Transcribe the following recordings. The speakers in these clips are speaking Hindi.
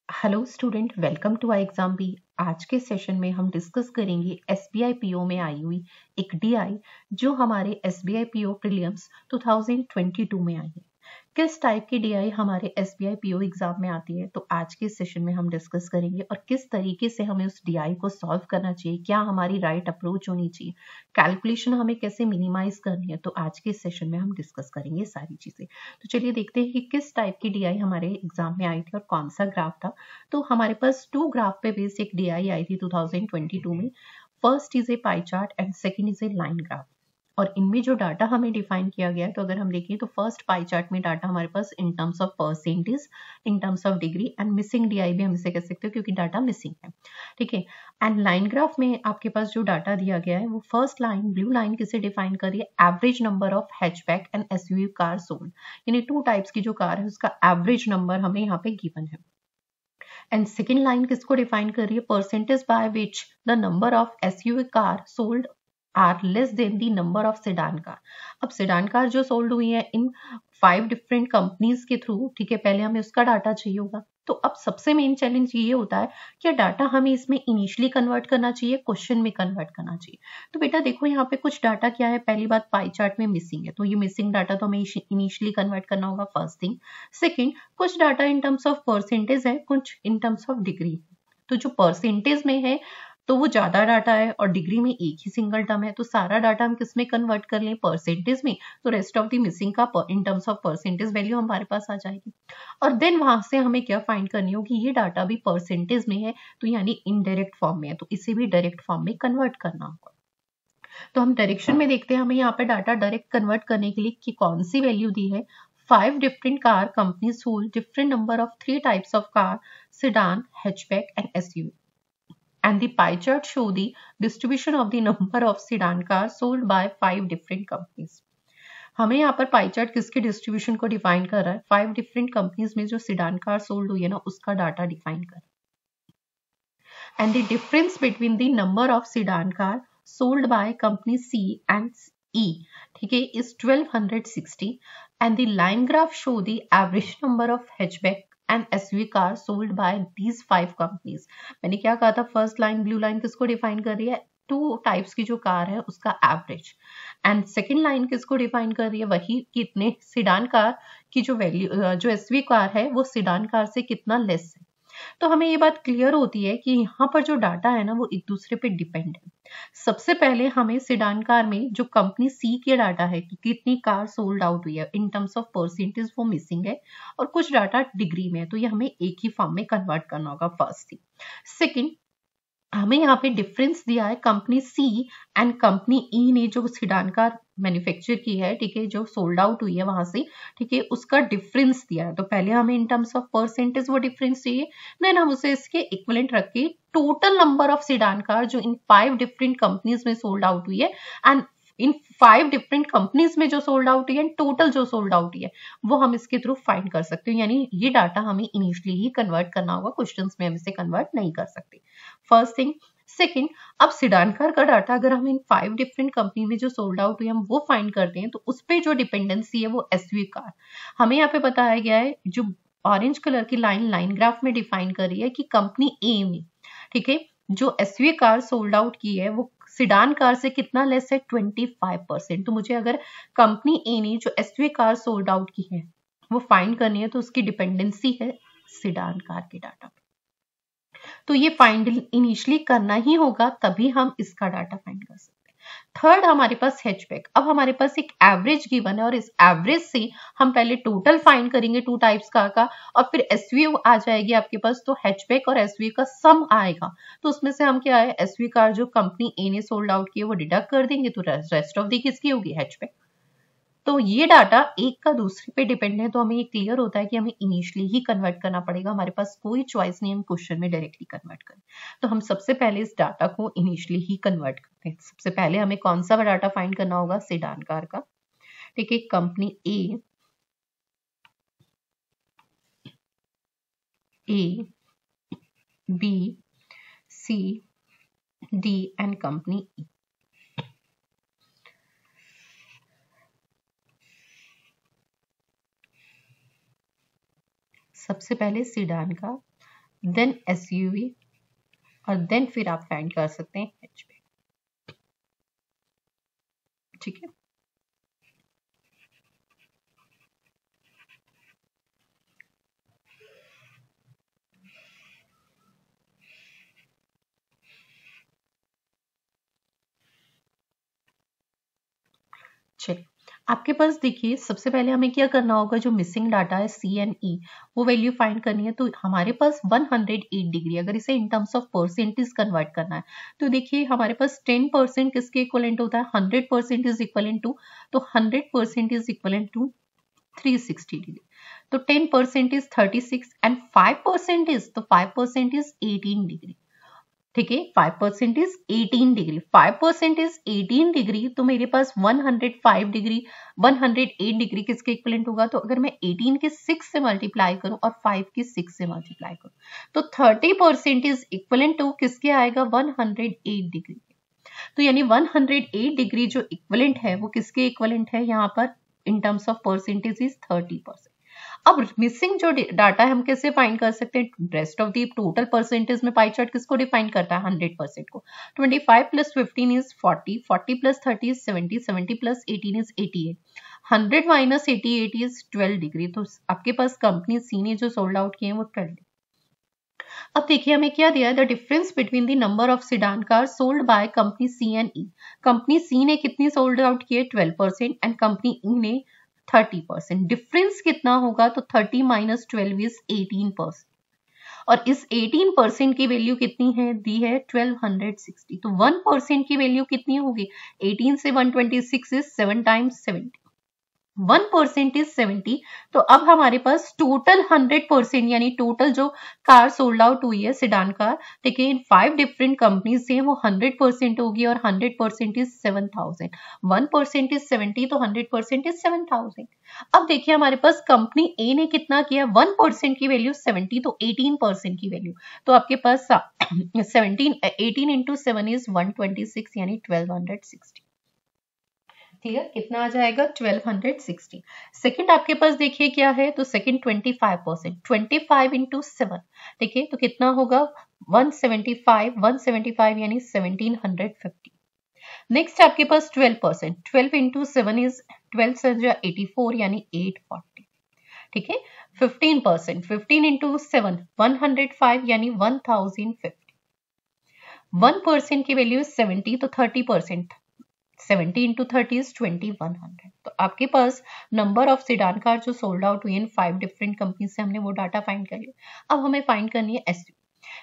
Hello student, welcome to I exam B. आज के सेशन में हम डिस्कस करेंगे एसबीआई पीओ में आई हुई एक डीआई जो हमारे एसबीआई पीओ प्रीलिम्स 2022 में आई है। किस टाइप की डीआई हमारे एसबीआई पीओ एग्जाम में आती है, तो आज के सेशन में हम डिस्कस करेंगे और किस तरीके से हमें उस डीआई को सॉल्व करना चाहिए, क्या हमारी राइट अप्रोच होनी चाहिए, कैलकुलेशन हमें कैसे मिनिमाइज करनी है। तो आज के सेशन में हम डिस्कस करेंगे सारी चीजें। तो चलिए देखते हैं कि किस टाइप की डीआई हमारे एग्जाम में आई थी और कौन सा ग्राफ था। तो हमारे पास 2 ग्राफ पे बेस्ड एक डीआई आई थी 2022 में। First is a pie chart and second is a line graph. और इनमें जो डाटा हमें डिफाइन किया गया है, तो अगर हम देखें तो फर्स्ट पाई चार्ट में डाटा हमारे पास in terms of percentage, in terms of degree and missing DI भी हम इसे कह सकते हो क्योंकि डाटा मिसिंग है। ठीक है। एंड लाइन ग्राफ में आपके पास जो डाटा दिया गया है वो फर्स्ट लाइन ब्लू लाइन किसे डिफाइन कर रही है, average number of hatchback and SUV car sold, यानी 2 टाइप्स की जो कार है उसका एवरेज नंबर हमें यहाँ पे गिवन है। एंड सेकेंड लाइन किसको डिफाइन कर रही है, percentage by which the number of SUV car sold are less than the number of sedan car. अब सेडान कार जो सोल्ड हुई है इन 5 डिफरेंट कंपनीज के थ्रू, ठीक है, पहले हमें उसका डाटा चाहिए होगा। तो अब सबसे मेन चैलेंज ये होता है कि डाटा हमें इसमें इनिशियली कन्वर्ट करना चाहिए, क्वेश्चन में कन्वर्ट करना चाहिए। तो बेटा देखो यहाँ पे कुछ डाटा क्या है, पहली बात पाई चार्ट में मिसिंग है, तो ये मिसिंग डाटा तो हमें इनिशियली कन्वर्ट करना होगा, फर्स्ट थिंग। सेकेंड, कुछ data in terms of percentage है, कुछ इन टर्म्स ऑफ डिग्री। तो जो परसेंटेज में है तो वो ज्यादा डाटा है और डिग्री में एक ही सिंगल टर्म है, तो सारा डाटा हम किस में कन्वर्ट कर लें, परसेंटेज में। तो रेस्ट ऑफ द मिसिंग का इन टर्म्स ऑफ परसेंटेज वैल्यू हमारे पास आ जाएगी। और देन वहां से हमें क्या फाइंड करनी होगी, ये डाटा भी परसेंटेज में है तो यानी इनडायरेक्ट फॉर्म में है, तो इसे भी डायरेक्ट फॉर्म में कन्वर्ट करना होगा। तो हम डायरेक्शन में देखते हैं हमें यहाँ पे डाटा डायरेक्ट कन्वर्ट करने के लिए कि कौन सी वैल्यू दी है। 5 different car companies sold different number of 3 types of car: sedan, hatchback and SUV. And the pie chart show the distribution of the number of sedan cars sold by 5 different companies. हमें यहाँ पर पाई चार्ट किसके डिस्ट्रीब्यूशन को डिफाइन कर रहा है, 5 डिफरेंट कंपनीज में जो सीडान कार सोल्ड हुई है ना उसका डाटा डिफाइन कर रहा है। And the difference between the number of sedan car sold by company C and E, ठीक है, is 1260। And the line graph show the average number of hatchback and SUV car sold by these 5 companies. मैंने क्या कहा था, फर्स्ट लाइन ब्लू लाइन किसको डिफाइन कर रही है, 2 टाइप्स की जो कार है उसका एवरेज। एंड सेकेंड लाइन किसको डिफाइन कर रही है, वही कितने सीडान कार की जो वैल्यू, जो एसयूवी कार है वो सीडान कार से कितना लेस है। तो हमें ये बात क्लियर होती है कि यहाँ पर जो डाटा है ना वो एक दूसरे पे डिपेंड है। सबसे पहले हमें सीडान कार में जो कंपनी सी के डाटा है कि कितनी कार सोल्ड आउट हुई है इन टर्म्स ऑफ परसेंटेज वो मिसिंग है, और कुछ डाटा डिग्री में है, तो ये हमें एक ही फॉर्म में कन्वर्ट करना होगा, फर्स्ट थिंग। सेकेंड, हमें यहाँ पे डिफरेंस दिया है कंपनी सी एंड कंपनी ई ने जो सीडान कार मैन्युफैक्चर की है, ठीक है, जो सोल्ड आउट हुई है वहां से, ठीक है, उसका डिफरेंस दिया है। तो पहले हमें इन टर्म्स ऑफ परसेंटेज वो डिफरेंस चाहिए, देन हम उसे इसके इक्विवेलेंट रख के total number of sedan car जो इन 5 डिफरेंट कंपनीज में सोल्ड आउट हुई है एंड इन 5 डिफरेंट कंपनीज में जो सोल्ड आउट हुई है, टोटल जो सोल्ड आउट हुई है, वो हम इसके थ्रू फाइंड कर सकते हैं। यानी ये डाटा हमें इनिशियली ही कन्वर्ट करना होगा, क्वेश्चंस में हम इसे कन्वर्ट नहीं कर सकते, फर्स्ट थिंग। सेकेंड, अब सीडान कार का डाटा अगर हम इन 5 डिफरेंट कंपनी में जो सोल्ड आउट हुई हम वो फाइंड करते हैं, तो उस पर जो डिपेंडेंसी है वो एसयूवी कार। हमें यहाँ पे बताया गया है, जो ऑरेंज कलर की लाइन लाइन ग्राफ में डिफाइन कर रही है कि कंपनी ए में, ठीक है, जो एसयूवी कार सोल्ड आउट की है वो सीडान कार से कितना लेस है, 25%। तो मुझे अगर कंपनी ए ने जो एसयूवी कार सोल्ड आउट की है वो फाइंड करनी है, तो उसकी डिपेंडेंसी है सीडान कार के डाटा। तो ये फाइंड इनिशियली करना ही होगा, तभी हम इसका डाटा फाइंड कर सकते हैं। थर्ड, हमारे पास हैचबैक। अब हमारे पास एक एवरेज गिवन है और इस एवरेज से हम पहले टोटल फाइंड करेंगे 2 टाइप्स कार का, और फिर एसयूवी आ जाएगी आपके पास, तो हैचबैक और एसयूवी का सम आएगा। तो उसमें से हम क्या है, एसयूवी कार जो कंपनी ए ने सोल्ड आउट की है वो डिडक्ट कर देंगे, तो रेस्ट ऑफ दी किसकी होगी, हैचबैक। तो ये डाटा एक का दूसरे पे डिपेंड है, तो हमें ये क्लियर होता है कि हमें इनिशियली ही कन्वर्ट करना पड़ेगा, हमारे पास कोई चॉइस नहीं, हम क्वेश्चन में डायरेक्टली कन्वर्ट करें। तो हम सबसे पहले इस डाटा को इनिशियली ही कन्वर्ट करते हैं। सबसे पहले हमें कौन सा डाटा फाइंड करना होगा, सीडान कार का, ठीक है, company A B C D and company E. सबसे पहले सीडान का, देन एसयूवी और देन फिर आप फाइंड कर सकते हैं हैचबैक। ठीक है, चलिए आपके पास देखिए सबसे पहले हमें क्या करना होगा, जो मिसिंग डाटा है सी एंड ई वो वैल्यू फाइंड करनी है। तो हमारे पास 108 डिग्री, अगर इसे इन टर्म्स ऑफ परसेंटेज कन्वर्ट करना है तो देखिए हमारे पास 10% किसके इक्वलेंट होता है, 100% इज इक्वलेंट टू, तो 100% इज इक्वलेंट टू 360 डिग्री। तो 10% इज 36 एंड 5% इज, तो 5% इज 18 डिग्री। ठीक है, 5% इज 18 डिग्री, 5% इज 18 डिग्री, तो मेरे पास 105 डिग्री 108 डिग्री किसके इक्वलेंट होगा। तो अगर मैं 18 के 6 से मल्टीप्लाई करूं और 5 के 6 से मल्टीप्लाई करूं तो 30% इज इक्वलेंट टू किसके आएगा, 108 डिग्री। तो यानी 108 डिग्री जो इक्वलेंट है वो किसके इक्वलेंट है, यहाँ पर इन टर्म्स ऑफ परसेंटेज इज 30%। अब मिसिंग जो डाटा है हम कैसे फाइंड कर सकते हैं, rest of the total percentage में पाई चार्ट किसको डिफाइन करता है, 100% को। 25 plus 15 is 40, 40 plus 30 is 70, 70 plus 18 is 88, 100 minus 88 is 12 degree. तो आपके पास कंपनी सी ने जो सोल्ड आउट किए हैं वो 12 डिग्री। अब देखिए हमें क्या दिया है, the difference between the number of sedan car sold by company C and E. Company C ने कितनी सोल्ड आउट की है, 12% एंड कंपनी ई ने 30%। डिफरेंस कितना होगा, तो 30 माइनस 12 इज 18%। और इस 18% की वैल्यू कितनी है, दी है 1260। तो 1% की वैल्यू कितनी होगी, 18 से 126 इज 7 टाइम्स 70, 1% इज 70। तो अब हमारे पास टोटल 100% यानी टोटल जो कार सोल्ड आउट हुई है सेडान कार, ठीक है, इन 5 डिफरेंट कंपनी से वो 100% होगी और 100% इज 7000, 1% इज 70 तो 100% इज 7000। अब देखिए हमारे पास कंपनी ए ने कितना किया, 1% की वैल्यू 70 तो 18% की वैल्यू, तो आपके पास 18 इंटू 7 इज 126 यानी 1260। ठीक है, कितना आ जाएगा 1260। सेकंड आपके पास देखिए क्या है, तो सेकंड 25%, 25 इंटू 7, ठीक है, तो कितना होगा 175, 175 यानी 1750। नेक्स्ट आपके पास 12%, 12 इंटू 7 इज 12 से 84 यानी 840। ठीक है, 15%, 15 इंटू 7 105 यानी 1050। 1% की वैल्यू 70 तो 30%, 70 इंटू 30 इज 2100। तो आपके पास नंबर ऑफ सेडान कार जो सोल्ड आउट हुई इन 5 डिफरेंट कंपनी से हमने वो डाटा फाइंड कर लिया। अब हमें फाइंड करनी है एसयूवी।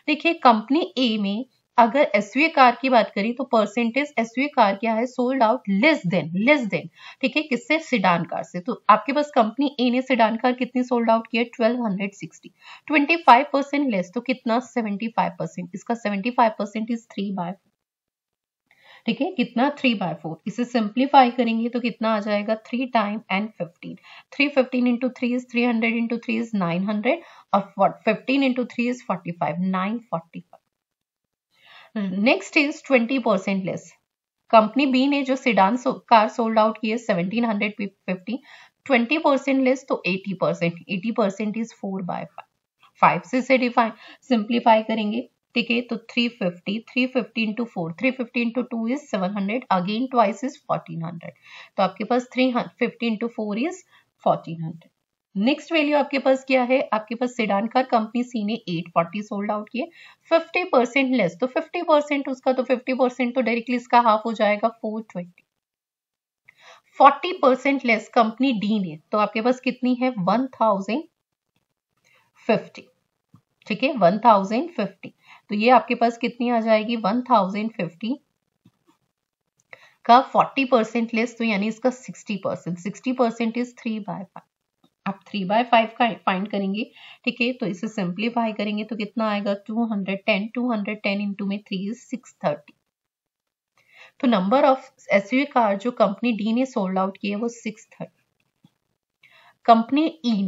देखिए कंपनी ए में अगर एसयूवी कार की बात करें तो परसेंटेज एसयूवी कार क्या है, सोल्ड आउट लेस देन, ठीक है, किससे, सेडान कार से। तो आपके पास कंपनी ए ने सेडान कार कितनी सोल्ड आउट की है, 1260, 25% लेस तो कितना 75%, इसका 75% इज 3/4। ठीक है, कितना 3/4, इसे सिंप्लीफाई करेंगे तो कितना आ जाएगा 3 time and 15, 315 into 3 is 300 into 3 is 900 और 15 into 3 is 45, 945। Next is 20% less. Company B ने जो सेडान कार सोल्ड आउट की है 1750, 20% लेस तो 80%, 80% इज 4/5, 5 से इसे डिफाइन सिंप्लीफाई करेंगे, ठीक है, तो 350 into 4, 350 into 2 is 700, again twice is 1400। तो आपके पास 350 इंटू 4 इज 1400। नेक्स्ट वैल्यू आपके पास क्या है, आपके पास सेडान कार कंपनी सी ने 840 सोल्ड आउट किए, 50% लेस तो 50% उसका, तो 50% तो डायरेक्टली इसका हाफ हो जाएगा 420। 40% लेस कंपनी डी ने, तो आपके पास कितनी है 1050, ठीक है, 1050। तो ये आपके पास कितनी आ जाएगी 1050 का 40% लेस, तो यानी इसका 60%, 60% इज 3/5। आप 3/5 का फाइंड करेंगे, ठीक है, तो इसे सिंप्लीफाई करेंगे तो कितना आएगा 210, 210 इंटू में 3 इज 630। तो नंबर ऑफ एसयूवी कार जो कंपनी डी ने सोल्ड आउट किए वो 630। कंपनी ई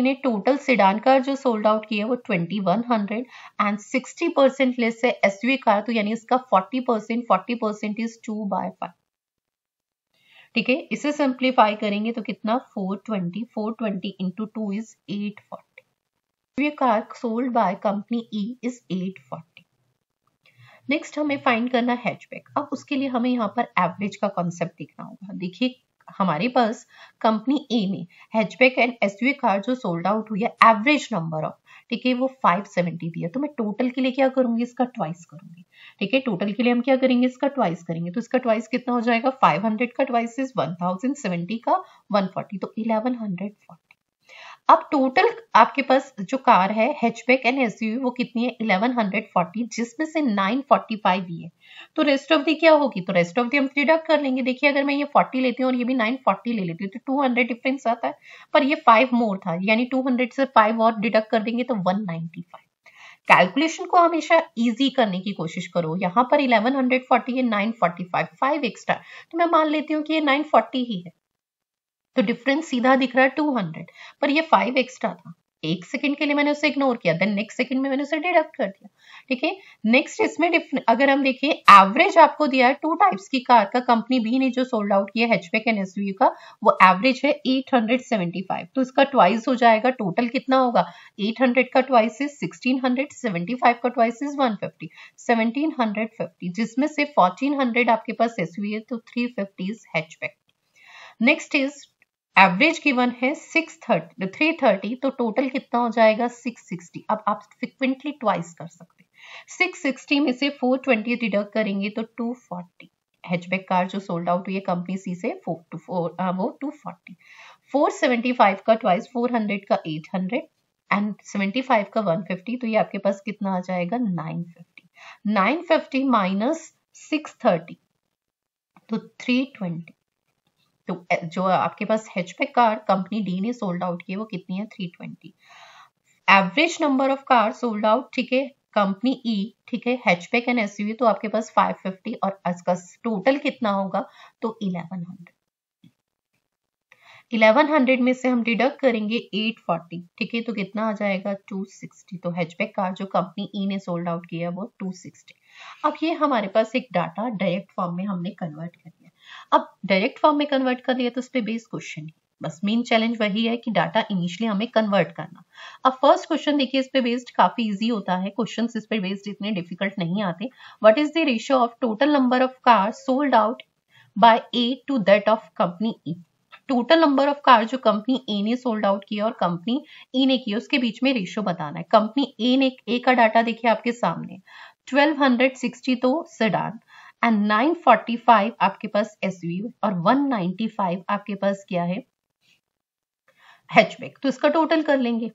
ने टोटल सेडान कार जो सोल्ड आउट किया है वो 2100 एंड 60% लेस है एसयूवी कार, तो यानी इसका 40% इज 2/5। ठीक है, इसे सिंप्लीफाई करेंगे तो कितना 420 into 2 is 840। SUV car sold by company E is 840. Next हमें फाइंड करना हैचबैक। अब उसके लिए हमें यहाँ पर एवरेज का कॉन्सेप्ट देखना होगा। देखिए हमारे पास कंपनी ए में हैचबैक एंड एसयूवी कार जो सोल्ड आउट हुई है एवरेज नंबर ऑफ, ठीक है, वो 570 दी है। तो मैं टोटल के लिए क्या करूंगी, इसका ट्वाइस करूंगी। ठीक है, टोटल के लिए हम क्या करेंगे, इसका ट्वाइस करेंगे। तो इसका ट्वाइस कितना हो जाएगा, 500 का ट्वाइस इज 1070 का 140, तो 1140। अब टोटल आपके पास जो कार है हैचबैक एंड एसयूवी वो कितनी है, 1140, जिसमें से 945 ही है। तो रेस्ट ऑफ दी क्या होगी, तो रेस्ट ऑफ दी हम डिडक्ट कर लेंगे। देखिए अगर मैं ये 40 लेती हूँ और ये भी 940 ले लेती हूँ तो 200 डिफरेंस आता है, पर ये 5 मोर था, यानी 200 से 5 और डिडक्ट कर देंगे तो 195। कैलकुलेशन को हमेशा इजी करने की कोशिश करो। यहाँ पर 1140 है, 945, 5 एक्स्ट्रा, तो मैं मान लेती हूँ कि ये 940 ही है। तो डिफरेंस सीधा दिख रहा है 200, पर ये 5 एक्स्ट्रा था। एक सेकंड के लिए मैंने उसे इग्नोर किया, देन नेक्स्ट सेकंड में मैंने उसे डिडक्ट कर दिया। ठीक है, नेक्स्ट इसमें अगर हम देखें एवरेज आपको दिया है टू टाइप्स की कार का, कंपनी बी ने जो सोल्ड आउट किया हैचबैक एंड एसयूवी का वो एवरेज है 875, तो इसका ट्वाइस हो जाएगा। टोटल कितना होगा, 800 का ट्वाइस इज 1600, 75 का ट्वाइस इज 150, 1750, जिसमें से 1400 आपके पास एसयूवी है, तो 350 is hatchback. Next is average given है 330, तो टोटल कितना हो जाएगा 660। अब आप फ्रिक्वेंटली ट्वाइस कर सकते हैं। 660 में से 420 डिडक्ट करेंगे तो 240। हैचबैक कार जो सोल्ड आउट हुई है कंपनी सी से वो 240। 475 का ट्वाइस 400 का 800 एंड 75 का 150, तो ये आपके पास कितना आ जाएगा 950। 950 माइनस 630 तो 320। तो जो आपके पास हैचबैक कार कंपनी डी ने सोल्ड आउट की है वो कितनी है, 320। Average number of car sold out, ठीक है, कंपनी ई, ठीक है, हैचबैक एंड एसयूवी, तो आपके पास 550 और इसका टोटल कितना होगा तो 1100। 1100 में से हम डिडक्ट करेंगे 840, ठीक है, तो कितना आ जाएगा 260। तो हैचबैक कार जो कंपनी ई ने सोल्ड आउट किया वो 260। अब ये हमारे पास एक डाटा डायरेक्ट फॉर्म में हमने कन्वर्ट कर लिया। अब डायरेक्ट फॉर्म में कन्वर्ट कर लिया तो उस पर बेस्ड क्वेश्चन है, बस मेन चैलेंज वही है कि डाटा इनिशियली हमें कन्वर्ट करना। अब फर्स्ट क्वेश्चन देखिए, इस पे बेस्ड काफी इजी होता है, क्वेश्चंस इस पे बेस्ड इतने डिफिकल्ट नहीं आते। What is the ratio of total number of car sold out by A to that of company E. Total number of car जो कंपनी ए ने सोल्ड आउट किया और कंपनी ई ने किया उसके बीच में रेशियो बताना है। कंपनी ए का डाटा देखिए आपके सामने, 1260 तो सेडान एंड 945 आपके पास एसयूवी और 195 आपके पास क्या है हैचबैक। तो इसका टोटल कर लेंगे,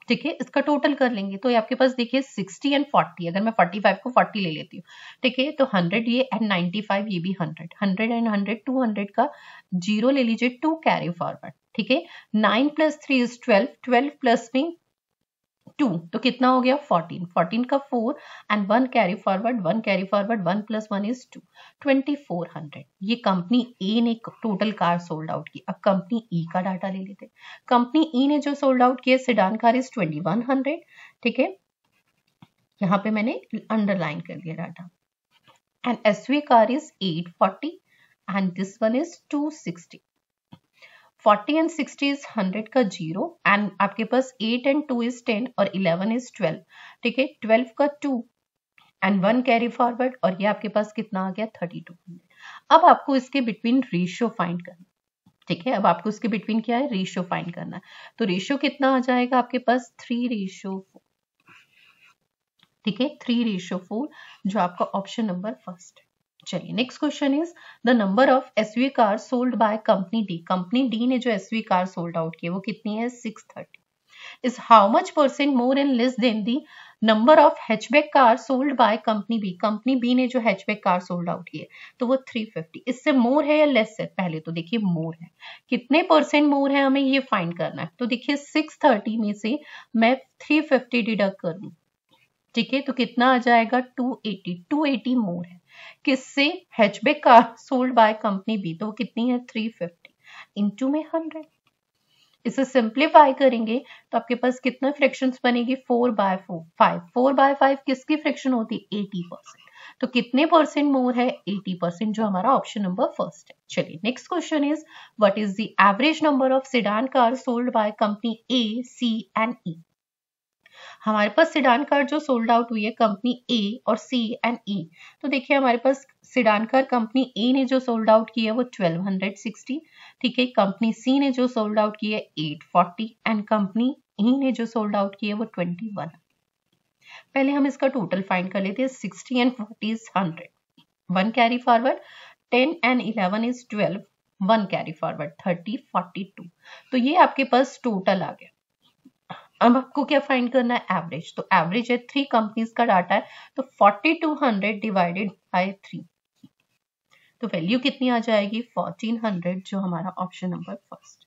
ठीक है, इसका टोटल कर लेंगे तो ये आपके पास देखिए 60 एंड 40, अगर मैं 45 को 40 ले लेती हूँ, ठीक है, तो 100 ये एंड 95 ये भी 100, 100 एंड 100, 200 का जीरो ले लीजिए, 2 कैरी फॉरवर्ड, ठीक है, 9 प्लस 3 इज 12, 12 प्लस में 2, तो कितना हो गया 14, 14 का 4 and 1 carry forward, 1 carry forward, 1 plus 1 is 2, 2400। ये कंपनी ए ने टोटल कार सोल्ड आउट की। अब कंपनी ई का डाटा ले लेते हैं। कंपनी ई ने जो सोल्ड आउट किया सेडान कार इज 2100, ठीक है, यहाँ पे मैंने अंडरलाइन कर दिया data, and SUV car is 840 and this one is 260। 40 and 60 is 100 का जीरो एंड आपके पास 8 एंड 2 इज 10 और 11 इज 12, ठीक है, 12 का 2 एंड 1 कैरी फॉरवर्ड और ये आपके पास कितना आ गया 3200। अब आपको इसके बिटवीन रेशियो फाइंड करना, ठीक है, अब आपको इसके बिटवीन क्या है रेशियो फाइंड करना है। तो रेशियो कितना आ जाएगा आपके पास 3:4, ठीक है, 3:4 जो आपका ऑप्शन नंबर फर्स्ट है। चलिए next question is the number of SUV car sold by company D. Company D ने जो एसयूवी कार सोल्ड आउट की वो कितनी है 630, is how much percent more and less than the number of hatchback car sold by company B. Company B ने जो हैचबैक कार सोल्ड आउट की है तो वो 350, इससे मोर है या लेस है, पहले तो देखिए मोर है, कितने परसेंट मोर है हमें ये फाइंड करना है। तो देखिए 630 में से मैं 350 डिडक्ट करूं, ठीक है, तो कितना आ जाएगा 280, 280 मोर है किससे, hatchback car sold by company B, तो कितनी है 350 इनटू में 100। इसे सिंप्लीफाई करेंगे तो आपके पास कितना फ्रैक्शंस बनेगी 4/5। 4/5 किसकी फ्रैक्शन होती है 80%, तो कितने परसेंट मोर है 80%, जो हमारा ऑप्शन नंबर फर्स्ट है। चलिए next question is what is the average number of sedan car sold by company A, C and E. हमारे पास सेडान कार जो सोल्ड आउट हुई है कंपनी ए और सी एंड ई। तो देखिए हमारे पास सेडान कार कंपनी ए ने जो सोल्ड आउट की है वो 1260, ठीक है। कंपनी सी ने जो सोल्ड आउट की है 840 एंड कंपनी ई ने जो सोल्ड आउट की है वो 21। पहले हम इसका टोटल फाइंड कर लेते हैं। 60 and 40 is 100, 1 carry forward, 10 and 11 is 12, 1 carry forward, 30, 42। तो ये आपके पास टोटल आ गया। अब आपको क्या फाइंड करना है? एवरेज। तो एवरेज है 3 कंपनीज का डाटा है, तो 4200 डिवाइडेड बाय 3, तो वैल्यू कितनी आ जाएगी? 1400, जो हमारा ऑप्शन नंबर फर्स्ट।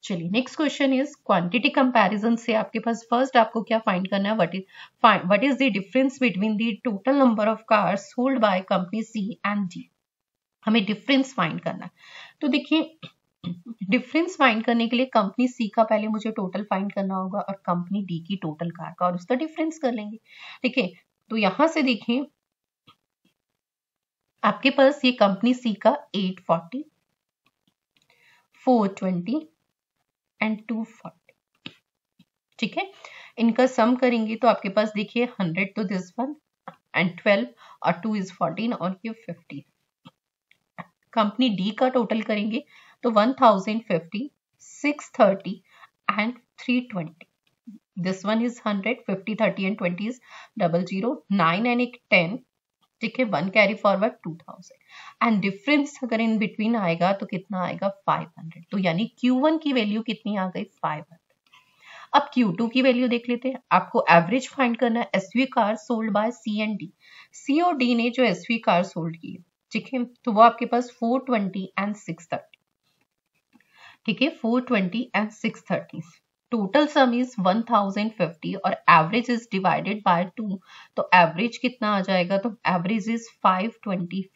चलिए next question is quantity comparison से आपके पास फर्स्ट आपको क्या फाइंड करना है? What is the difference between the total number of cars sold by company C and D. हमें डिफरेंस फाइंड करना है। तो देखिए डिफरेंस फाइंड करने के लिए कंपनी सी का पहले मुझे टोटल फाइंड करना होगा और कंपनी डी की टोटल कार का, और उसका डिफरेंस कर लेंगे, ठीक है। तो यहां से देखिए आपके पास ये कंपनी सी का 840, 420 एंड 240, ठीक है। इनका सम करेंगे तो आपके पास देखिए 100 तो दिस वन एंड 12 और 2 इज 14 और ये 15। कंपनी डी का टोटल करेंगे तो 1050, 630 and 320। This one is 100, 50, 30 and 20 is 00, 9 and एक 10, ठीक है। 1 कैरी फॉरवर्ड 2000 एंड डिफरेंस अगर इन बिटवीन आएगा तो कितना आएगा? 500। तो यानी Q1 की वैल्यू कितनी आ गई? 500। अब Q2 की वैल्यू देख लेते हैं। आपको एवरेज फाइंड करना है SUV car sold by C and D. C और डी ने जो एसवी कार सोल्ड की है, ठीक है, तो वो आपके पास 420 एंड 630, ठीक है। 420 एंड 630, टोटल सम इज 1050 और एवरेज इज डिवाइडेड बाय 2, तो एवरेज कितना आ जाएगा? तो एवरेज इज 525।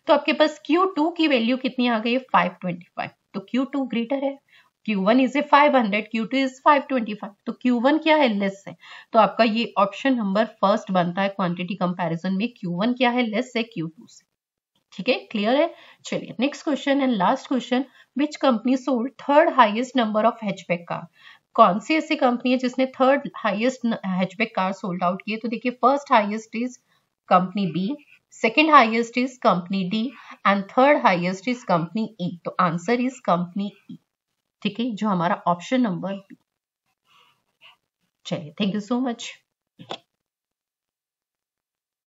तो आपके पास Q2 की वैल्यू कितनी आ गई है? 525। तो Q2 ग्रेटर है, Q1 इज 500, Q2 इज 525, तो Q1 क्या है? लेस है। तो आपका ये ऑप्शन नंबर फर्स्ट बनता है क्वांटिटी कंपैरिजन में। Q1 क्या है? लेस है Q2 से, ठीक है। क्लियर है? चलिए next question and last question. Which company sold third highest number of hatchback car. कौन सी ऐसी कंपनी है जिसने third highest hatchback car sold out की है? तो देखिए first highest is company B, second highest is company D and third highest is company E. तो आंसर इज कंपनी ई, ठीक है, जो हमारा ऑप्शन नंबर बी। चलिए थैंक यू सो मच।